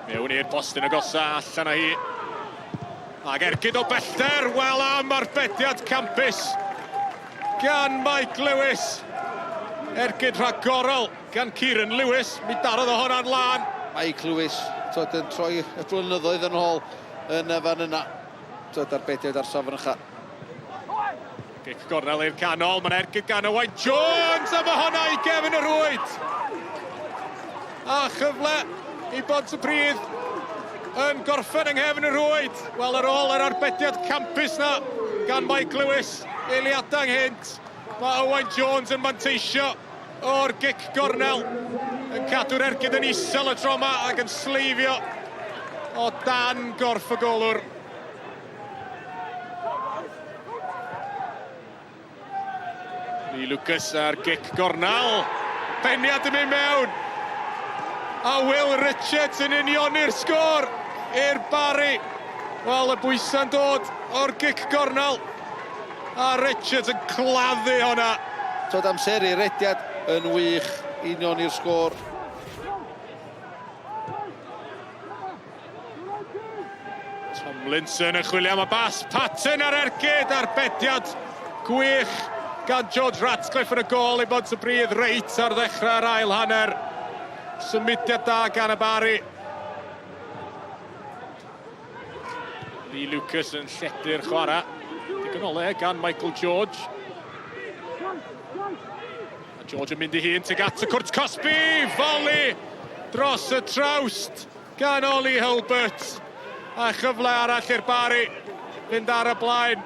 Mewn i'r postyn agosa, allan o hi. Ac ergyd o bellter, wel am arbediad campus gan Mike Lewis. Ergyd rhagorol gan Kieran Lewis, mi darodd o hwnna'n lan. Mike Lewis, yn troi y blynyddoedd yn ôl yn y fan yna. Arbediad ar safon ycha. Gic gornel i'r canol, mae'n ergyd gan Owain Jones, a mae hwnna i gefn y rwyd. A chyfle i Pontypridd yn gorffen yng nghefn y rwyd. Wel, ar ôl yr arbediad campus na gan Mike Lewis, eiliadau nghynt, mae Owain Jones yn manteisio o'r gic gornel, yn cadw'r ergyd yn isel y tro yma ac yn sleifio o dan gorff y golwr. Lee Lucas ar gic gornel, peniad yn mynd mewn. A Will Richards yn unioni'r sgôr i'r Barri. Wel, y bwysa'n dod o'r gic gornel. A Richards yn claddu hwnna. Amser i'r rediad yn wych, unioni'r sgôr. Tomlinson yn chwilio am y bas. Patton ar ergyd, arbediad gwych gan George Ratcliffe yn y gol i Pontypridd reit ar ddechrau'r ail hanner. Symudiad da gan y Barri. Lee Lucas yn lledu'r chwarae. Digon o le gan Michael George. A George yn mynd i hun tuag at y cwrt Cosby. Volley dros y trawst gan Oli Hilbert. A chyfle arall i'r Barri fynd ar y blaen.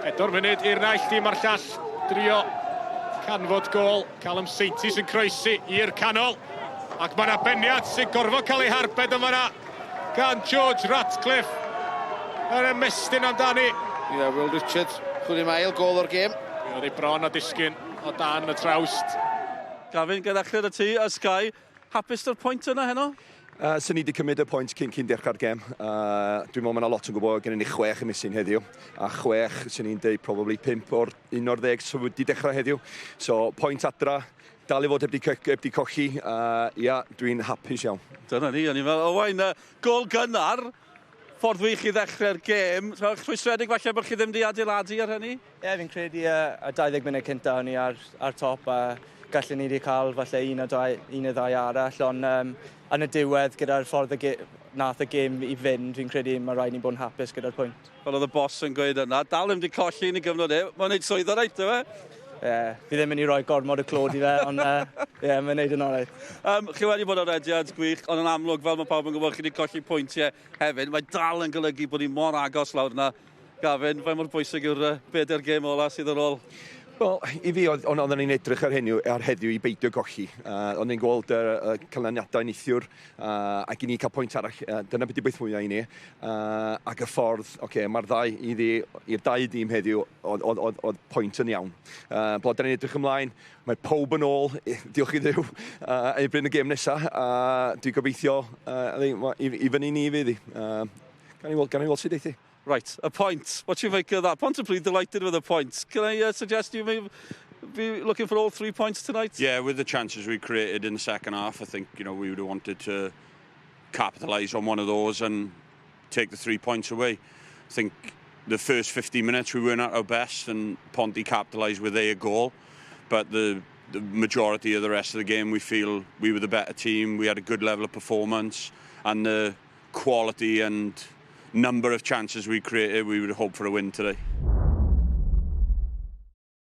4 munud i'r naill dim a'r llall drio canfod gol. Callum Saintis yn croesi i'r canol. Ac mae yna beniad sy'n gorfod cael ei harbed yma yna gan George Ratcliffe. Yn ymestyn amdani. Will Richards, chwilio ail gol o'r gêm. Oedd ei bron a disgyn o dan y trawst. Gafin, gyda chlyd y tŷ, a Sky. Hapus o'r pwynt yna heno? Sy'n ni wedi cymryd y pwynt cyn dechrau'r gêm. Dwi'n meddwl mae yna lot yn gwybod gen i 6 ymysyn heddiw. A 6, sy'n ni'n deud, probably 5 o'r 11 sydd wedi dechrau heddiw. So, pwynt adra, dal i fod heb di cochi. Ia, dwi'n hapus iawn. Dyna ni, o'n i'n meddwl, Owain, gol gynnar, ffordd wych i ddechrau'r gêm. Chwisredig falle bod chi ddim wedi adeiladu ar hynny? Ie, fi'n credu y 20 munud cynta o'n i ar top. Gallwn ni wedi cael falle un o ddau arall, ond yn y diwedd gyda'r ffordd nath y gêm i fynd, fi'n credu mae rhaid ni bod yn hapus gyda'r pwynt. Fel oedd y boss yn gweud yna, dal ddim wedi colli yn ei gyfnod e, mae'n gwneud swydd o reit, yw e? Ie, fi ddim yn ei roi gormod y clod i fe, ond ie, mae'n gwneud yn orau. Chi wedi bod o'r rediad gwych, ond yn amlwg, fel mae pawb yn gwybod, chi wedi colli pwyntiau hefyd. Mae dal yn golygu bod ni mor agos lawr yna. Gafin, fe mor bwysig yw'r bedair gêm ola sydd ar ôl? Wel, i fi, oedd ni'n edrych ar heddiw i beidio golli. Oedd ni'n gweld y canlyniadau neithiwr, ac i ni cael pwynt arall. Dyna beth i beth mwyaf i ni. Ac y ffordd, mae'r i'r 2 dîm heddiw, oedd pwynt yn iawn. Bod ni'n edrych ymlaen, mae pob yn ôl, diolch i ddiw, i bryn y gêm nesaf. Dwi'n gobeithio i fyny ni i fyddi. Gan i weld sydd eithi. Right, a point. What do you make of that? Pontypridd delighted with a point. Can I suggest you may be looking for all 3 points tonight? Yeah, with the chances we created in the second half, I think we would have wanted to capitalise on one of those and take the 3 points away. I think the first 15 minutes we weren't at our best and Ponty capitalised with their goal, but the majority of the rest of the game we feel we were the better team. We had a good level of performance, and the quality and number of chances we created, we would hope for a win today.